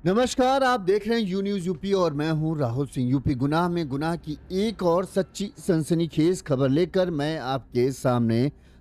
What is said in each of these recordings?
नमस्कार, आप देख रहे हैं यू न्यूज़ यूपी और मैं हूं राहुल सिंह। यूपी गुनाह में गुनाह की एक और सच्ची सनसनीखेज खबर लेकर मैं आपके सामने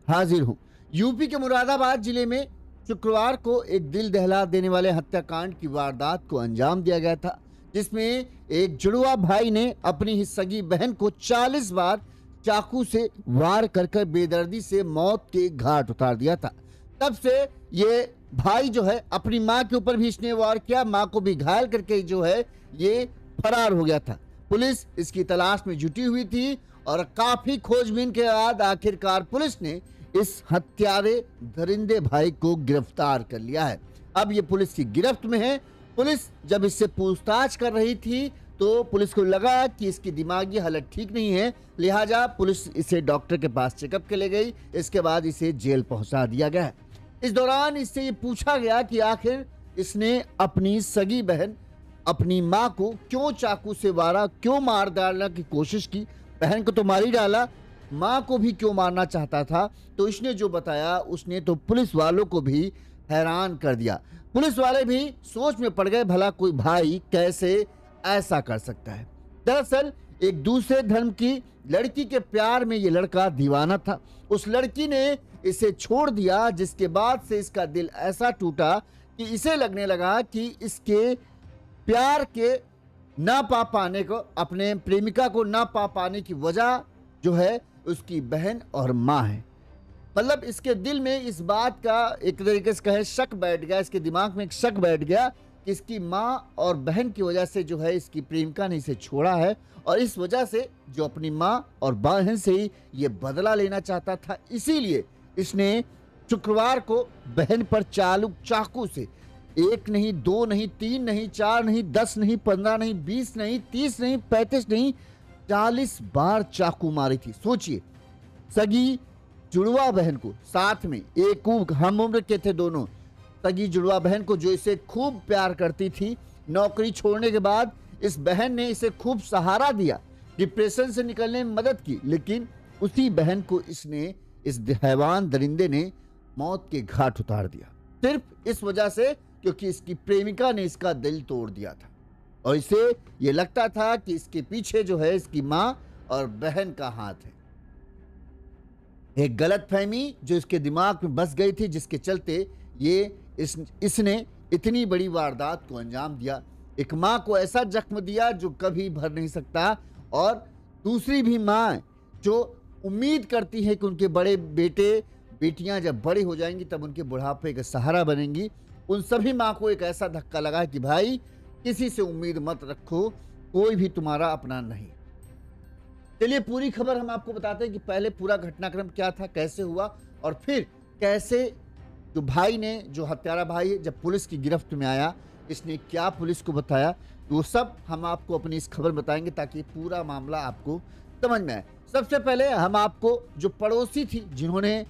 हाजिर हूं। यूपी के मुरादाबाद जिले में शुक्रवार को एक दिल दहला देने वाले हत्याकांड की वारदात को अंजाम दिया गया था, जिसमें एक जुड़वा भाई ने अपनी ही सगी बहन को 40 बार चाकू से वार कर बेदर्दी से मौत के घाट उतार दिया था। तब से ये भाई जो है अपनी मां के ऊपर भी इसने वार किया, मां को भी घायल करके जो है ये फरार हो गया था। पुलिस इसकी तलाश में जुटी हुई थी और काफी खोजबीन के बाद आखिरकार पुलिस ने इस हत्यारे दरिंदे भाई को गिरफ्तार कर लिया है। अब ये पुलिस की गिरफ्त में है। पुलिस जब इससे पूछताछ कर रही थी तो पुलिस को लगा कि इसकी दिमागी हालत ठीक नहीं है, लिहाजा पुलिस इसे डॉक्टर के पास चेकअप के ले गई। इसके बाद इसे जेल पहुंचा दिया गया है। इस दौरान इससे ये पूछा गया कि आखिर इसने अपनी सगी बहन, अपनी मां को क्यों चाकू से वारा, क्यों मार डालने की कोशिश की। बहन को तो मार ही डाला, मां को भी क्यों मारना चाहता था। तो इसने जो बताया उसने तो पुलिस वालों को भी हैरान कर दिया। पुलिस वाले भी सोच में पड़ गए, भला कोई भाई कैसे ऐसा कर सकता है। दरअसल एक दूसरे धर्म की लड़की के प्यार में ये लड़का दीवाना था। उस लड़की ने इसे छोड़ दिया, जिसके बाद से इसका दिल ऐसा टूटा कि इसे लगने लगा कि इसके प्यार के ना पा पाने को, अपने प्रेमिका को ना पा पाने की वजह जो है उसकी बहन और माँ है। मतलब इसके दिल में इस बात का एक तरीके से कहे शक बैठ गया, इसके दिमाग में एक शक बैठ गया कि इसकी माँ और बहन की वजह से जो है इसकी प्रेमिका ने इसे छोड़ा है, और इस वजह से जो अपनी माँ और बहन से ही ये बदला लेना चाहता था। इसीलिए इसने शुक्रवार को बहन पर चाकू से 1 नहीं, 2 नहीं, 3 नहीं, 4 नहीं, 10 नहीं, 15 नहीं, 20 नहीं, 30 नहीं, 35 नहीं, 40 बार चाकू मारी थी। सोचिए, सगी जुड़वा बहन को, साथ में एक हम उम्र के थे दोनों, सगी जुड़वा बहन को जो इसे खूब प्यार करती थी। नौकरी छोड़ने के बाद इस बहन ने इसे खूब सहारा दिया, डिप्रेशन से निकलने में मदद की, लेकिन उसी बहन को इसने, इस हैवान दरिंदे ने मौत के घाट उतार दिया, सिर्फ इस वजह से क्योंकि इसकी प्रेमिका ने इसका दिल तोड़ दिया था। और इसे ये लगता था कि इसके पीछे जो है इसकी मां और बहन का हाथ है। एक गलतफहमी जो इसके दिमाग में बस गई थी, जिसके चलते ये इसने इतनी बड़ी वारदात को अंजाम दिया। एक मां को ऐसा जख्म दिया जो कभी भर नहीं सकता, और दूसरी भी मां जो उम्मीद करती है कि उनके बड़े बेटे बेटियां जब बड़े हो जाएंगी तब उनके बुढ़ापे का सहारा बनेंगी, उन सभी मां को एक ऐसा धक्का लगा कि भाई किसी से उम्मीद मत रखो, कोई भी तुम्हारा अपना नहीं। चलिए पूरी खबर हम आपको बताते हैं कि पहले पूरा घटनाक्रम क्या था, कैसे हुआ, और फिर कैसे जो भाई ने, जो हत्यारा भाई है, जब पुलिस की गिरफ्त में आया, इसने क्या पुलिस को बताया, तो वो सब हम आपको अपनी इस खबर बताएंगे ताकि पूरा मामला आपको समझ में आए। सबसे पहले हम आपको जो पड़ोसी थी जिन्होंने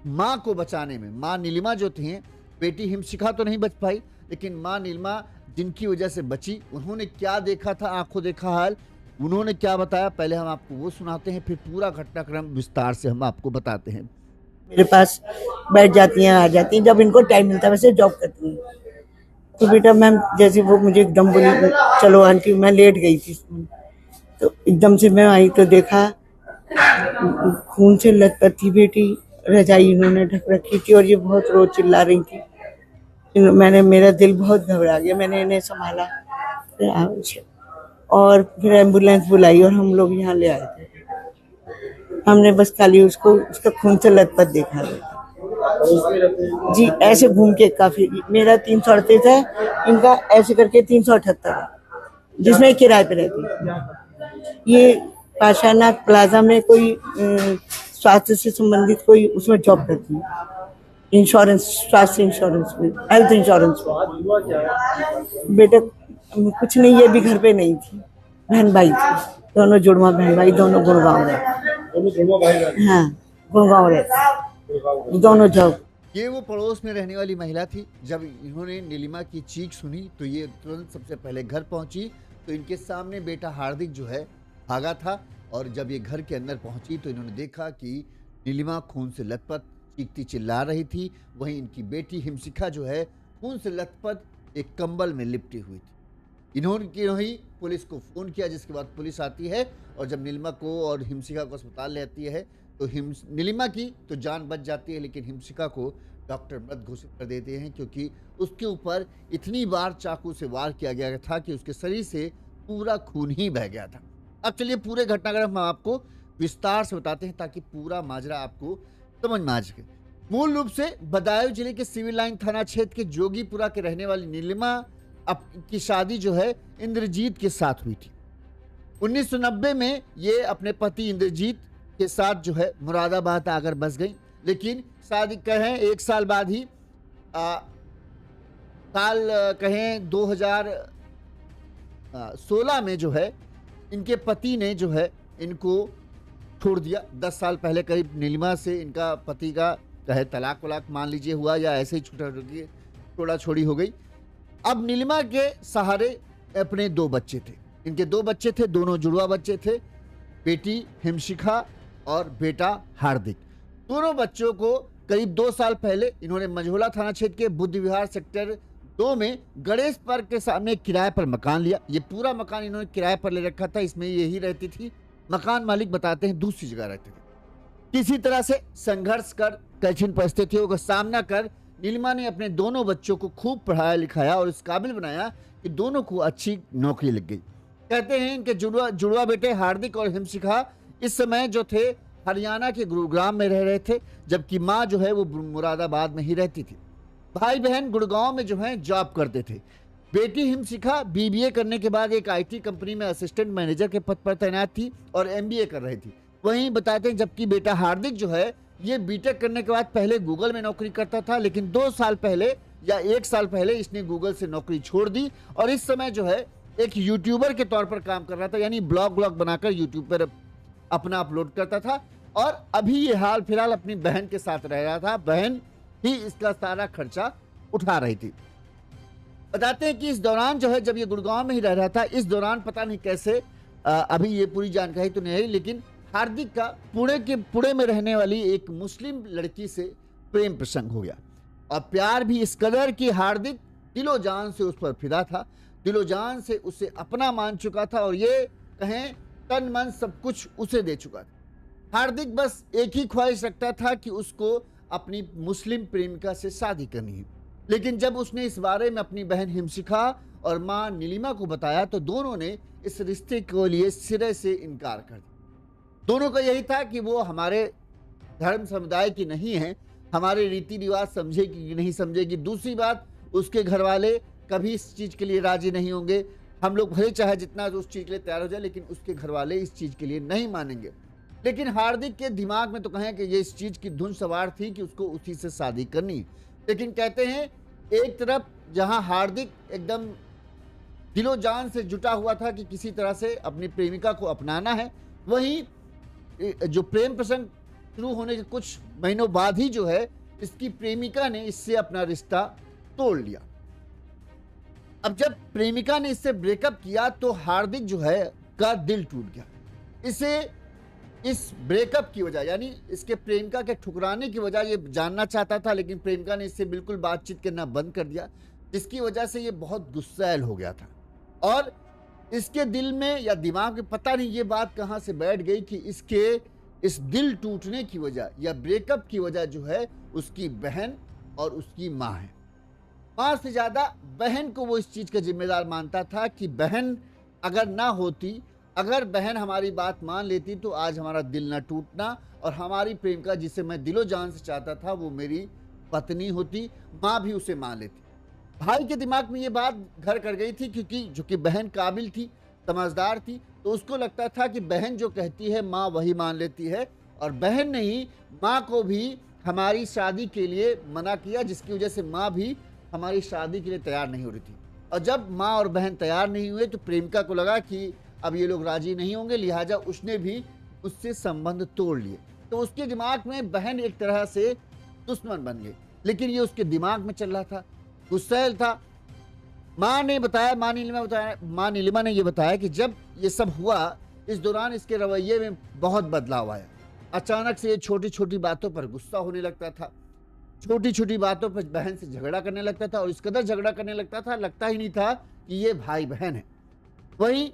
माँ को बचाने में, माँ नीलिमा जो थी, बेटी हिमशिखा तो नहीं बच पाई, लेकिन माँ नीलिमा जिनकी वजह से बची, उन्होंने क्या देखा था, आंखों देखा हाल, उन्होंने क्या बताया, पहले हम आपको वो सुनाते हैं, फिर पूरा घटनाक्रम विस्तार से हम आपको बताते हैं। मेरे पास बैठ जाती हैं, आ जाती हैं जब इनको टाइम मिलता है। वैसे जॉब करती हैं तो बेटा मैम, जैसे वो मुझे एकदम बोली चलो आंटी, मैं लेट गई थी, तो एकदम से मैं आई तो देखा खून से लथपथ थी बेटी, रजाई इन्होंने ढक रखी थी और ये बहुत रोज चिल्ला रही थी। मेरा दिल बहुत घबरा गया, मैंने इन्हें संभाला और फिर एम्बुलेंस बुलाई और हम लोग यहाँ ले आए थे। हमने बस खाली उसको, उसका खून से लथपथ देखा जी, ऐसे घूम के काफी। मेरा 338 है, इनका ऐसे करके 378 है, जिसमें किराए पे रहती। ये पाशानाथ प्लाजा में कोई स्वास्थ्य से संबंधित कोई उसमें जॉब करती है, इंश्योरेंस, स्वास्थ्य इंश्योरेंस में, हेल्थ इंश्योरेंस में। बेटा कुछ नहीं, ये भी घर पे नहीं थी, बहन भाई थी, दोनों जुड़वा बहन भाई, दोनों गुड़गांव रहते। हाँ, गुड़गांव रहते दोनों जॉब। ये वो पड़ोस में रहने वाली महिला थी। जब इन्होंने नीलिमा की चीख सुनी तो ये तुरंत सबसे पहले घर पहुंची, तो इनके सामने बेटा हार्दिक जो है भागा था, और जब ये घर के अंदर पहुंची तो इन्होंने देखा कि नीलिमा खून से लथपथ चीखती चिल्ला रही थी। वहीं इनकी बेटी हिमशिखा जो है खून से लथपथ एक कंबल में लिपटी हुई थी। इन्होंने ही पुलिस को फ़ोन किया, जिसके बाद पुलिस आती है और जब नीलिमा को और हिमशिका को अस्पताल ले आती है तो नीलिमा की तो जान बच जाती है, लेकिन हिमशिका को डॉक्टर मृत घोषित कर देते हैं, क्योंकि उसके ऊपर इतनी बार चाकू से वार किया गया था कि उसके शरीर से पूरा खून ही बह गया था। अब चलिए पूरे घटनाक्रम हम आपको विस्तार से बताते हैं ताकि पूरा माजरा आपको समझ में आ सके। मूल रूप से बदायूं जिले के सिविल लाइन थाना क्षेत्र के जोगीपुरा के रहने वाली नीलिमा की शादी जो है इंद्रजीत के साथ हुई थी। 1990 में ये अपने पति इंद्रजीत के साथ जो है मुरादाबाद आकर बस गई, लेकिन शादी कहें 1 साल बाद ही कहें 2016 में जो है इनके पति ने जो है इनको छोड़ दिया। 10 साल पहले करीब नीलिमा से इनका पति का चाहे तलाक वलाक मान लीजिए हुआ या ऐसे ही छोड़ा छोड़ी हो गई। अब नीलिमा के सहारे अपने 2 बच्चे थे। इनके 2 बच्चे थे, दोनों जुड़वा बच्चे थे, बेटी हिमशिखा और बेटा हार्दिक। दोनों बच्चों को करीब 2 साल पहले इन्होंने मझोला थाना क्षेत्र के बुद्ध विहार सेक्टर 2 में गणेश पार्क के सामने किराए पर मकान लिया। ये पूरा मकान इन्होंने किराए पर ले रखा था, इसमें यही रहती थी। मकान मालिक बताते हैं दूसरी जगह रहते थे। किसी तरह से संघर्ष कर कठिन परिस्थितियों का सामना कर नीलिमा ने अपने दोनों बच्चों को खूब पढ़ाया लिखाया और इस काबिल बनाया कि दोनों को अच्छी नौकरी लग गई। कहते हैं इनके जुड़वा बेटे हार्दिक और हिमशिखा इस समय जो थे हरियाणा के गुरुग्राम में रह रहे थे, जबकि माँ जो है वो मुरादाबाद में ही रहती थी। भाई बहन गुड़गांव में जो है जॉब करते थे। बेटी हिमशिखा बीबीए करने के बाद एक आईटी कंपनी में असिस्टेंट मैनेजर के पद पर तैनात थी और एमबीए कर रही थी। वहीं बताते हैं जबकि बेटा हार्दिक जो है ये बीटेक करने के बाद पहले गूगल में नौकरी करता था, लेकिन 2 साल पहले या 1 साल पहले इसने गूगल से नौकरी छोड़ दी और इस समय जो है एक यूट्यूबर के तौर पर काम कर रहा था, यानी ब्लॉग बनाकर यूट्यूब पर अपना अपलोड करता था और अभी ये हाल फिलहाल अपनी बहन के साथ रह रहा था। बहन ही इसका सारा खर्चा उठा रही थी। बताते हैं कि इस दौरान जो है जब ये गुड़गांव में ही रह रहा था, इस दौरान पता नहीं कैसे अभी ये पूरी जानकारी तो नहीं है, लेकिन हार्दिक का पुणे में रहने वाली एक मुस्लिम लड़की से प्रेम प्रसंग हो गया और प्यार भी इस कदर कि हार्दिक दिलो जान से उस पर फिदा था, दिलो जान से उसे अपना मान चुका था और ये कहें तन मन सब कुछ उसे दे चुका था। हार्दिक बस एक ही ख्वाहिश रखता था कि उसको अपनी मुस्लिम प्रेमिका से शादी करनी है, लेकिन जब उसने इस बारे में अपनी बहन हिमशिखा और मां नीलिमा को बताया तो दोनों ने इस रिश्ते के लिए सिरे से इनकार कर दिया। दोनों का यही था कि वो हमारे धर्म समुदाय की नहीं है, हमारे रीति रिवाज समझेगी कि नहीं समझेगी। दूसरी बात, उसके घर वाले कभी इस चीज़ के लिए राजी नहीं होंगे। हम लोग भले चाहे जितना उस चीज़ के लिए तैयार हो जाए, लेकिन उसके घर वाले इस चीज़ के लिए नहीं मानेंगे। लेकिन हार्दिक के दिमाग में तो कहें कि ये इस चीज़ की धुन सवार थी कि उसको उसी से शादी करनी। लेकिन कहते हैं एक तरफ जहां हार्दिक एकदम दिलो जान से जुटा हुआ था कि किसी तरह से अपनी प्रेमिका को अपनाना है, वहीं जो प्रेम प्रसंग शुरू होने के कुछ महीनों बाद ही जो है इसकी प्रेमिका ने इससे अपना रिश्ता तोड़ लिया। अब जब प्रेमिका ने इससे ब्रेकअप किया तो हार्दिक जो है का दिल टूट गया। इसे इस ब्रेकअप की वजह यानी इसके प्रेमिका के ठुकराने की वजह ये जानना चाहता था, लेकिन प्रेमिका ने इससे बिल्कुल बातचीत करना बंद कर दिया, जिसकी वजह से ये बहुत गुस्सैल हो गया था और इसके दिल में या दिमाग में पता नहीं ये बात कहाँ से बैठ गई कि इसके इस दिल टूटने की वजह या ब्रेकअप की वजह जो है उसकी बहन और उसकी माँ है। माँ से ज़्यादा बहन को वो इस चीज़ का जिम्मेदार मानता था कि बहन अगर ना होती, अगर बहन हमारी बात मान लेती तो आज हमारा दिल ना टूटना और हमारी प्रेमिका जिसे मैं दिलो जान से चाहता था वो मेरी पत्नी होती, माँ भी उसे मान लेती। भाई के दिमाग में ये बात घर कर गई थी क्योंकि बहन काबिल थी, समझदार थी, तो उसको लगता था कि बहन जो कहती है माँ वही मान लेती है और बहन ने ही माँ को भी हमारी शादी के लिए मना किया, जिसकी वजह से माँ भी हमारी शादी के लिए तैयार नहीं हो रही थी। और जब माँ और बहन तैयार नहीं हुए तो प्रेमिका को लगा कि अब ये लोग राजी नहीं होंगे, लिहाजा उसने भी उससे संबंध तोड़ लिए। तो उसके दिमाग में बहन एक तरह से दुश्मन बन गई, लेकिन ये उसके दिमाग में चल रहा था, गुस्सैल था। माँ नीलिमा ने ये बताया कि जब ये सब हुआ इस दौरान इसके रवैये में बहुत बदलाव आया। अचानक से ये छोटी छोटी बातों पर गुस्सा होने लगता था। छोटी छोटी बातों पर बहन से झगड़ा करने लगता था और इस कदर झगड़ा करने लगता था, लगता ही नहीं था कि ये भाई बहन है। वहीं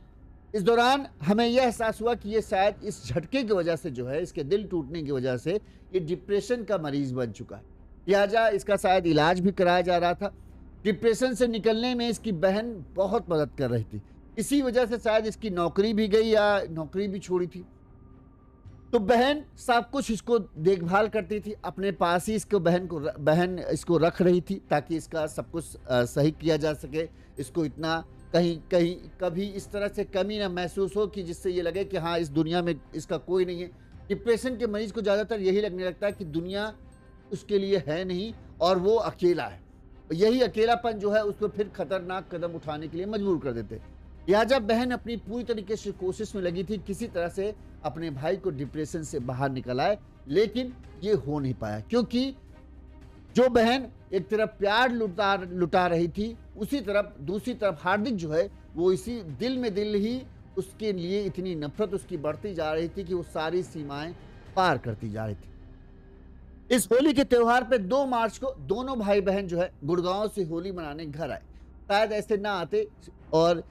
इस दौरान हमें यह एहसास हुआ कि ये शायद इस झटके की वजह से जो है, इसके दिल टूटने की वजह से ये डिप्रेशन का मरीज बन चुका है। लिहाजा इसका शायद इलाज भी कराया जा रहा था। डिप्रेशन से निकलने में इसकी बहन बहुत मदद कर रही थी। इसी वजह से शायद इसकी नौकरी भी गई या नौकरी भी छोड़ी थी। तो बहन सब कुछ इसको देखभाल करती थी, अपने पास ही इसको बहन इसको रख रही थी ताकि इसका सब कुछ सही किया जा सके। इसको इतना कहीं कहीं कभी इस तरह से कमी ना महसूस हो कि जिससे ये लगे कि हाँ, इस दुनिया में इसका कोई नहीं है। डिप्रेशन के मरीज को ज़्यादातर यही लगने लगता है कि दुनिया उसके लिए है नहीं और वो अकेला है। यही अकेलापन जो है उसको फिर खतरनाक कदम उठाने के लिए मजबूर कर देते। लिहाजा बहन अपनी पूरी तरीके से कोशिश में लगी थी किसी तरह से अपने भाई को डिप्रेशन से बाहर निकल आए, लेकिन ये हो नहीं पाया क्योंकि जो बहन एक तरफ प्यार लुटा रही थी, उसी तरफ दूसरी तरफ हार्दिक जो है वो इसी दिल में दिल ही उसके लिए इतनी नफरत उसकी बढ़ती जा रही थी कि वो सारी सीमाएं पार करती जा रही थी। इस होली के त्योहार पे 2 मार्च को दोनों भाई बहन जो है गुड़गांव से होली मनाने घर आए। शायद ऐसे ना आते, और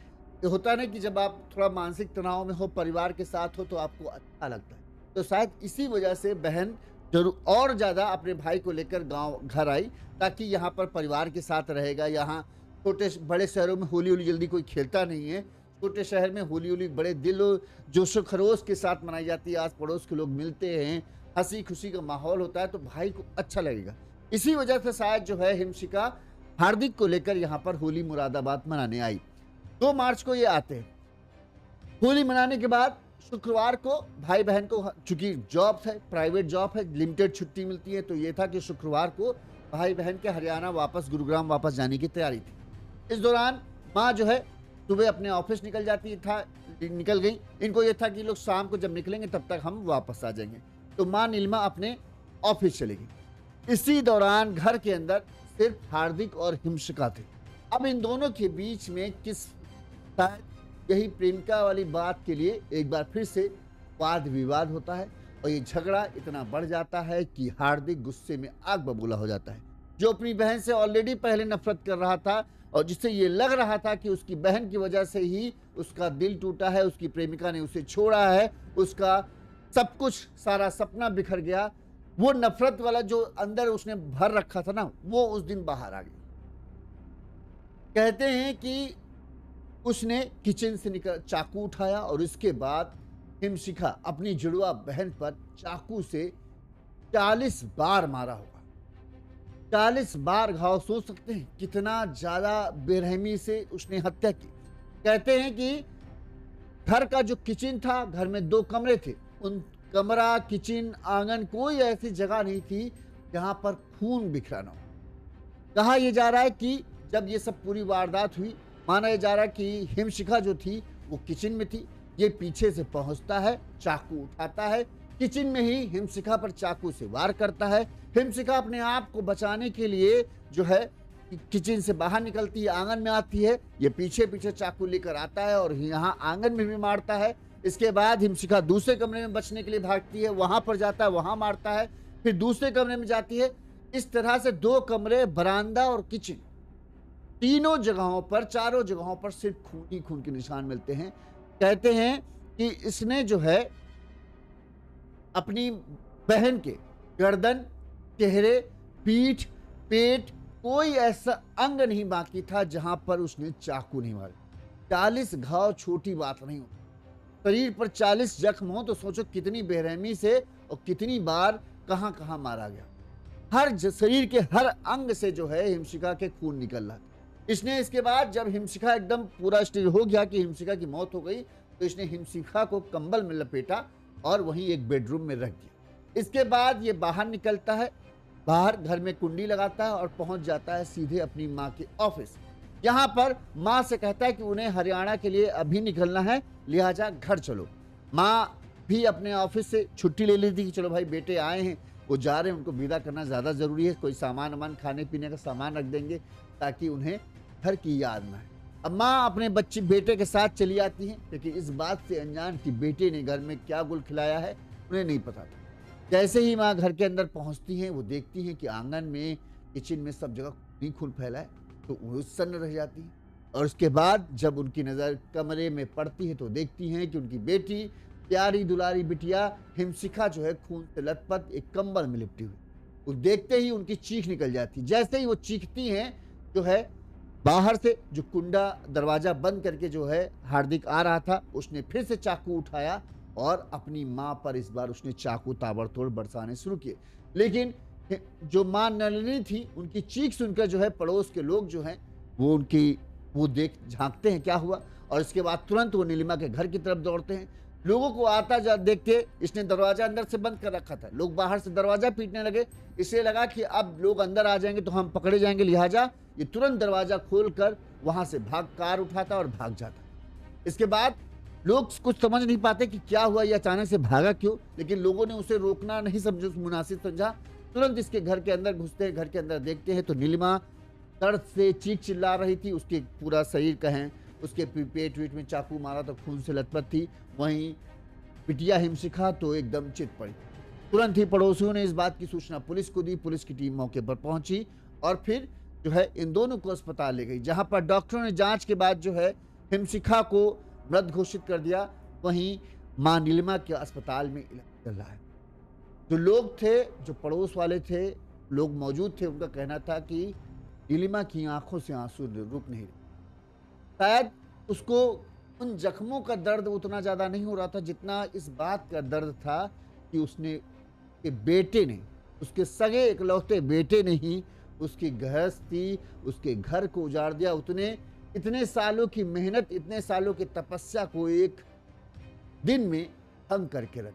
होता ना कि जब आप थोड़ा मानसिक तनाव में हो, परिवार के साथ हो तो आपको अच्छा लगता है। तो शायद इसी वजह से बहन जरूर और ज़्यादा अपने भाई को लेकर गांव घर आई ताकि यहाँ पर परिवार के साथ रहेगा। यहाँ छोटे बड़े शहरों में होली जल्दी कोई खेलता नहीं है। छोटे शहर में होली बड़े दिल जोशो खरोश के साथ मनाई जाती है। आस पड़ोस के लोग मिलते हैं, हंसी खुशी का माहौल होता है, तो भाई को अच्छा लगेगा। इसी वजह से शायद जो है हिमशिका हार्दिक को लेकर यहाँ पर होली मुरादाबाद मनाने आई। 2 मार्च को ये आते हैं। होली मनाने के बाद शुक्रवार को भाई बहन को, चूंकि जॉब है, प्राइवेट जॉब है, लिमिटेड छुट्टी मिलती है, तो ये था कि शुक्रवार को भाई बहन के हरियाणा वापस, गुरुग्राम वापस जाने की तैयारी थी। इस दौरान माँ जो है सुबह अपने ऑफिस निकल गई। इनको ये था कि लोग शाम को जब निकलेंगे तब तक हम वापस आ जाएंगे, तो माँ नीलिमा अपने ऑफिस चली गई। इसी दौरान घर के अंदर सिर्फ हार्दिक और हिमशिका थे। अब इन दोनों के बीच में शायद यही प्रेमिका वाली बात के लिए एक बार फिर से वाद विवाद होता है और ये झगड़ा इतना बढ़ जाता है कि हार्दिक गुस्से में आग बबूला हो जाता है। जो अपनी बहन से ऑलरेडी पहले नफरत कर रहा था और जिससे ये लग रहा था कि उसकी बहन की वजह से ही उसका दिल टूटा है, उसकी प्रेमिका ने उसे छोड़ा है, उसका सब कुछ, सारा सपना बिखर गया, वो नफरत वाला जो अंदर उसने भर रखा था ना, वो उस दिन बाहर आ गया। कहते हैं कि उसने किचन से निकल चाकू उठाया और इसके बाद हिमशिखा अपनी जुड़वा बहन पर चाकू से 40 बार मारा होगा। 40 बार घाव, सोच सकते हैं कितना ज्यादा बेरहमी से उसने हत्या की। कहते हैं कि घर का जो किचन था, घर में 2 कमरे थे, उन कमरा, किचन, आंगन, कोई ऐसी जगह नहीं थी जहां पर खून बिखरा ना हो। कहा यह जा रहा है कि जब ये सब पूरी वारदात हुई, माना यह जा रहा है कि हिमशिखा जो थी वो किचन में थी। ये पीछे से पहुंचता है, चाकू उठाता है, किचन में ही हिमशिखा पर चाकू से वार करता है। हिमशिखा अपने आप को बचाने के लिए जो है किचन से बाहर निकलती है, आंगन में आती है। ये पीछे पीछे चाकू लेकर आता है और यहाँ आंगन में भी मारता है। इसके बाद हिमशिखा दूसरे कमरे में बचने के लिए भागती है, वहां पर जाता है, वहां मारता है, फिर दूसरे कमरे में जाती है। इस तरह से 2 कमरे, बरामदा और किचन, तीनों जगहों पर, चारों जगहों पर सिर्फ खून ही खून के निशान मिलते हैं। कहते हैं कि इसने जो है अपनी बहन के गर्दन, चेहरे, पीठ, पेट, कोई ऐसा अंग नहीं बाकी था जहां पर उसने चाकू नहीं मारा। 40 घाव छोटी बात नहीं होती। शरीर पर 40 जख्म हो तो सोचो कितनी बेरहमी से और कितनी बार कहां कहां मारा गया। हर शरीर के हर अंग से जो है हिमशिका के खून निकल रहा था। इसने इसके बाद जब हिमशिका एकदम पूरा स्थिर हो गया कि हिमशिका की मौत हो गई, तो इसने हिमशिका को कंबल में लपेटा और वहीं एक बेडरूम में रख दिया। इसके बाद ये बाहर निकलता है, बाहर घर में कुंडी लगाता है और पहुंच जाता है सीधे अपनी माँ के ऑफिस। यहाँ पर माँ से कहता है कि उन्हें हरियाणा के लिए अभी निकलना है, लिहाजा घर चलो। माँ भी अपने ऑफिस से छुट्टी ले ली थी कि चलो भाई बेटे आए हैं, वो जा रहे हैं, उनको विदा करना ज़्यादा ज़रूरी है। कोई सामान खाने पीने का सामान रख देंगे ताकि उन्हें घर की याद ना है। अब माँ अपने बेटे के साथ चली आती हैं, लेकिन इस बात से अनजान कि बेटे ने घर में क्या गुल खिलाया है उन्हें नहीं पता था। जैसे ही माँ घर के अंदर पहुंचती हैं, वो देखती हैं कि आंगन में, किचन में सब जगह खून ही खून फैला है, तो वो सन्न रह जाती हैं। और उसके बाद जब उनकी नज़र कमरे में पड़ती है तो देखती हैं कि उनकी बेटी, प्यारी दुलारी बिटिया हिमशिखा जो है खून से लथपथ एक कंबल में लिपटी हुई। वो देखते ही उनकी चीख निकल जाती। जैसे ही वो चीखती हैं, जो है बाहर से जो कुंडा दरवाजा बंद करके जो है हार्दिक आ रहा था, उसने फिर से चाकू उठाया और अपनी माँ पर इस बार उसने चाकू ताबड़तोड़ बरसाने शुरू किए। लेकिन जो माँ नलिनी थी, उनकी चीख सुनकर जो है पड़ोस के लोग जो हैं वो देख झांकते हैं क्या हुआ, और इसके बाद तुरंत वो नीलिमा के घर की तरफ दौड़ते हैं। लोगों को आता जा देख के इसने दरवाजा अंदर से बंद कर रखा था। लोग बाहर से दरवाजा पीटने लगे। इससे लगा कि अब लोग अंदर आ जाएंगे तो हम पकड़े जाएंगे, लिहाजा ये तुरंत दरवाजा खोलकर वहां से कार उठाता और भाग जाता। इसके बाद लोग कुछ समझ नहीं पाते कि क्या हुआ, ये अचानक से भागा क्यों, लेकिन लोगों ने उसे रोकना नहीं समझा, मुनासिब समझा। तुरंत इसके घर के अंदर घुसते हैं। घर के अंदर देखते हैं तो नीलिमा दर्द से चीख चिल्ला रही थी। उसके पूरा शरीर कहें, उसके पेट वेट में चाकू मारा तो खून से लथपथ थी। वहीं बिटिया हिमशिखा तो एकदम चित पड़ी। तुरंत ही पड़ोसियों ने इस बात की सूचना पुलिस को दी। पुलिस की टीम मौके पर पहुंची और फिर जो है इन दोनों को अस्पताल ले गई, जहां पर डॉक्टरों ने जांच के बाद जो है हिमशिखा को मृत घोषित कर दिया। वहीं मां नीलिमा के अस्पताल में इलाज चल रहा है। जो लोग थे, जो पड़ोस वाले थे, लोग मौजूद थे, उनका कहना था कि नीलिमा की आंखों से आंसू रुक नहीं रहे। शायद उसको उन जख्मों का दर्द उतना ज़्यादा नहीं हो रहा था जितना इस बात का दर्द था कि के बेटे ने, उसके सगे इकलौते बेटे ने ही उसकी गृहस्थी, उसके घर को उजाड़ दिया। इतने सालों की मेहनत, इतने सालों की तपस्या को एक दिन में भंग करके रख।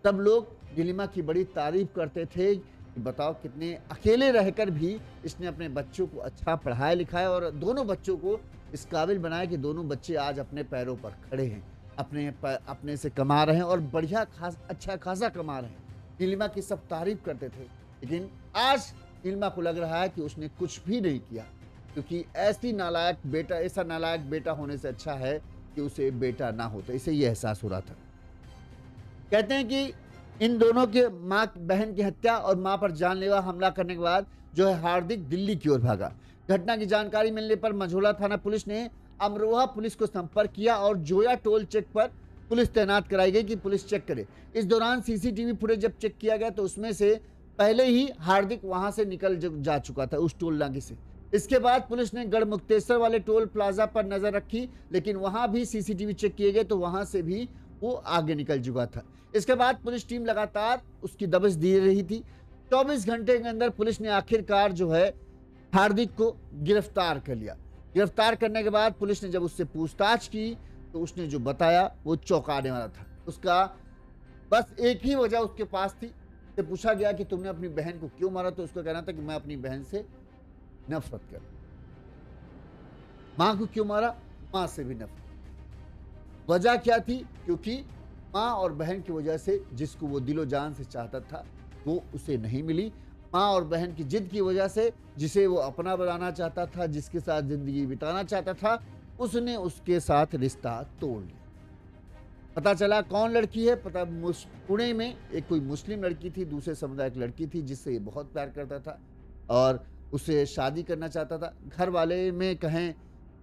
तब लोग नीलिमा की बड़ी तारीफ करते थे कि बताओ कितने अकेले रहकर भी इसने अपने बच्चों को अच्छा पढ़ाया लिखाया और दोनों बच्चों को इस काबिल बनाया कि दोनों बच्चे आज अपने पैरों पर खड़े हैं, अपने से कमा रहे हैं और अच्छा खासा कमा रहे हैं। नीलिमा की सब तारीफ करते थे, लेकिन आज नीलिमा को लग रहा है कि उसने कुछ भी नहीं किया, क्योंकि ऐसा नालायक बेटा होने से अच्छा है कि उसे बेटा ना होता। इसे ये एहसास हो रहा था। कहते हैं कि इन दोनों के माँ बहन की हत्या और माँ पर जानलेवा हमला करने के बाद जो है हार्दिक दिल्ली की ओर भागा। घटना की जानकारी मिलने पर मझौला थाना पुलिस ने अमरोहा पुलिस को संपर्क किया और जोया टोल चेक पर पुलिस तैनात कराई गई कि पुलिस चेक करे। इस दौरान सीसीटीवी फुटेज जब चेक किया गया तो उसमें से पहले ही हार्दिक वहां से निकल जा चुका था, उस टोल नाके से। इसके बाद पुलिस ने गढ़मुक्तेश्वर वाले टोल प्लाजा पर नजर रखी, लेकिन वहां भी सीसीटीवी चेक किए गए तो वहां से भी वो आगे निकल चुका था। इसके बाद पुलिस टीम लगातार उसकी दबिश दे रही थी। 24 घंटे के अंदर पुलिस ने आखिरकार जो है हार्दिक को गिरफ्तार कर लिया। गिरफ्तार करने के बाद पुलिस ने जब उससे पूछताछ की तो उसने जो बताया वो चौंकाने वाला था। उसका बस एक ही वजह उसके पास थी। उससे पूछा गया कि तुमने अपनी बहन को क्यों मारा, तो उसका कहना था कि मैं अपनी बहन से नफरत कर। मां को क्यों मारा? मां से भी नफरत। वजह क्या थी? क्योंकि मां और बहन की वजह से जिसको वो दिलो जान से चाहता था वो उसे नहीं मिली। मां और बहन की जिद की वजह से जिसे वो अपना बनाना चाहता था, जिसके साथ जिंदगी बिताना चाहता था, उसने उसके साथ रिश्ता तोड़ लिया। पता चला कौन लड़की है, पुणे में एक कोई मुस्लिम लड़की थी, दूसरे समुदाय की लड़की थी जिससे ये बहुत प्यार करता था और उसे शादी करना चाहता था। घर वाले में कहें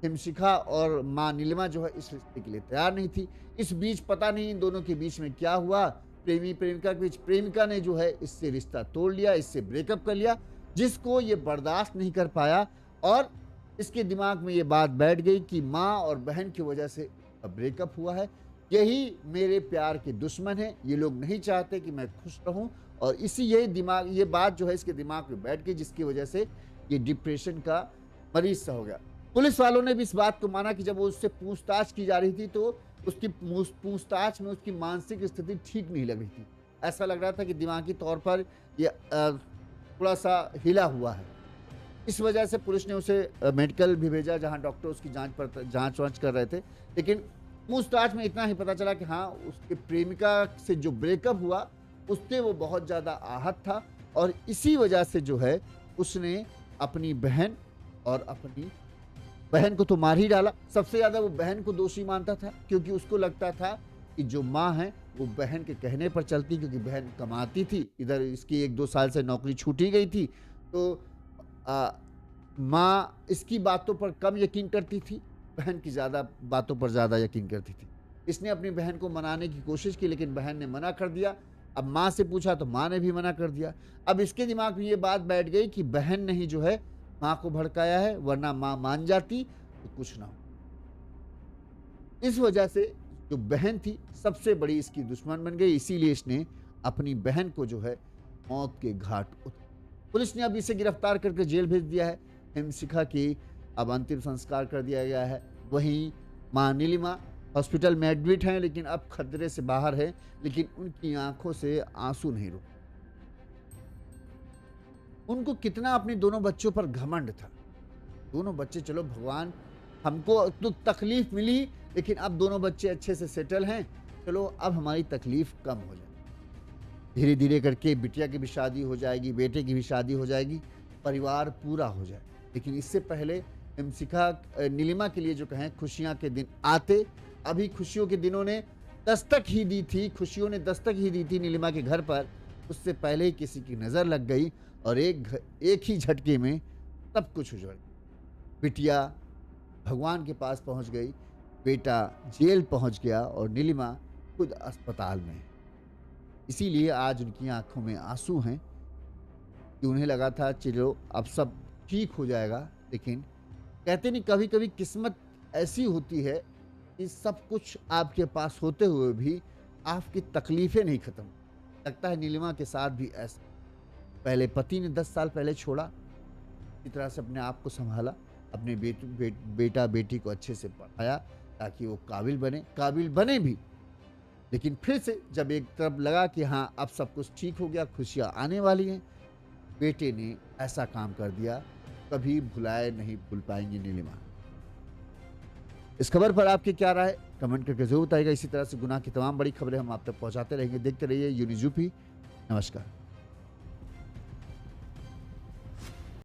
हिमशिखा और मां नीलिमा जो है इस रिश्ते के लिए तैयार नहीं थी। इस बीच पता नहीं इन दोनों के बीच में क्या हुआ, प्रेमी प्रेमिका के बीच प्रेमिका ने जो है इससे रिश्ता तोड़ लिया, इससे ब्रेकअप कर लिया, जिसको ये बर्दाश्त नहीं कर पाया और इसके दिमाग में ये बात बैठ गई कि माँ और बहन की वजह से ब्रेकअप हुआ है, यही मेरे प्यार के दुश्मन है, ये लोग नहीं चाहते कि मैं खुश रहूं और ये बात जो है इसके दिमाग में बैठ गई, जिसकी वजह से ये डिप्रेशन का मरीज सा हो गया। पुलिस वालों ने भी इस बात को माना कि जब वो उससे पूछताछ की जा रही थी तो उसकी पूछताछ में उसकी मानसिक स्थिति ठीक नहीं लग रही थी। ऐसा लग रहा था कि दिमागी तौर पर ये थोड़ा सा हिला हुआ है। इस वजह से पुलिस ने उसे मेडिकल भी भेजा, जहां डॉक्टर उसकी जांच वांच कर रहे थे। लेकिन पूछताछ में इतना ही पता चला कि हाँ, उसके प्रेमिका से जो ब्रेकअप हुआ उससे वो बहुत ज़्यादा आहत था और इसी वजह से जो है उसने अपनी बहन को तो मार ही डाला। सबसे ज़्यादा वो बहन को दोषी मानता था, क्योंकि उसको लगता था कि जो माँ है वो बहन के कहने पर चलती, क्योंकि बहन कमाती थी, इधर इसकी 1-2 साल से नौकरी छूटी गई थी। तो माँ इसकी बातों पर कम यकीन करती थी, बहन की ज़्यादा बातों पर ज़्यादा यकीन करती थी। इसने अपनी बहन को मनाने की कोशिश की, लेकिन बहन ने मना कर दिया। अब माँ से पूछा तो माँ ने भी मना कर दिया। अब इसके दिमाग में ये बात बैठ गई कि बहन ने ही जो है माँ को भड़काया है, वरना माँ मान जाती तो कुछ ना हो। इस वजह से जो बहन थी सबसे बड़ी इसकी दुश्मन बन गई, इसीलिए इसने अपनी बहन को जो है मौत के घाट उतारा। पुलिस ने अब इसे गिरफ्तार करके जेल भेज दिया है। हिमशिखा की अब अंतिम संस्कार कर दिया गया है। वहीं मां नीलिमा हॉस्पिटल में एडमिट हैं, लेकिन अब खतरे से बाहर है, लेकिन उनकी आंखों से आंसू नहीं रुक। उनको कितना अपने दोनों बच्चों पर घमंड था। दोनों बच्चे, चलो भगवान, हमको तो तकलीफ मिली, लेकिन अब दोनों बच्चे अच्छे से सेटल हैं, चलो अब हमारी तकलीफ कम हो जाए। धीरे धीरे करके बिटिया की भी शादी हो जाएगी, बेटे की भी शादी हो जाएगी, परिवार पूरा हो जाए। लेकिन इससे पहले हिमशिखा नीलिमा के लिए जो कहें खुशियां के दिन आते, अभी खुशियों के दिनों ने दस्तक ही दी थी, खुशियों ने दस्तक ही दी थी नीलिमा के घर पर। उससे पहले ही किसी की नज़र लग गई और एक ही झटके में सब कुछ उजड़ गया। बिटिया भगवान के पास पहुंच गई, बेटा जेल पहुंच गया और नीलिमा खुद अस्पताल में है। इसीलिए आज उनकी आंखों में आंसू हैं कि उन्हें लगा था चलो अब सब ठीक हो जाएगा, लेकिन कहते नहीं, कभी कभी किस्मत ऐसी होती है कि सब कुछ आपके पास होते हुए भी आपकी तकलीफें नहीं खत्म। लगता है नीलिमा के साथ भी ऐसा। पहले पति ने 10 साल पहले छोड़ा, इस तरह से अपने आप को संभाला, अपने बेटा बेटी को अच्छे से पढ़ाया ताकि वो काबिल बने भी। लेकिन फिर से जब एक तरफ लगा कि हाँ अब सब कुछ ठीक हो गया, खुशियाँ आने वाली हैं, बेटे ने ऐसा काम कर दिया, कभी नहीं भूल पाएंगे नीलिमा। इस खबर पर आपकी क्या राय, कमेंट करके जरूर बताइएगा। इसी तरह से गुनाह की तमाम बड़ी खबरें हम आप तक पहुंचाते रहेंगे। देखते रहिए यूनिज़ यूपी। नमस्कार।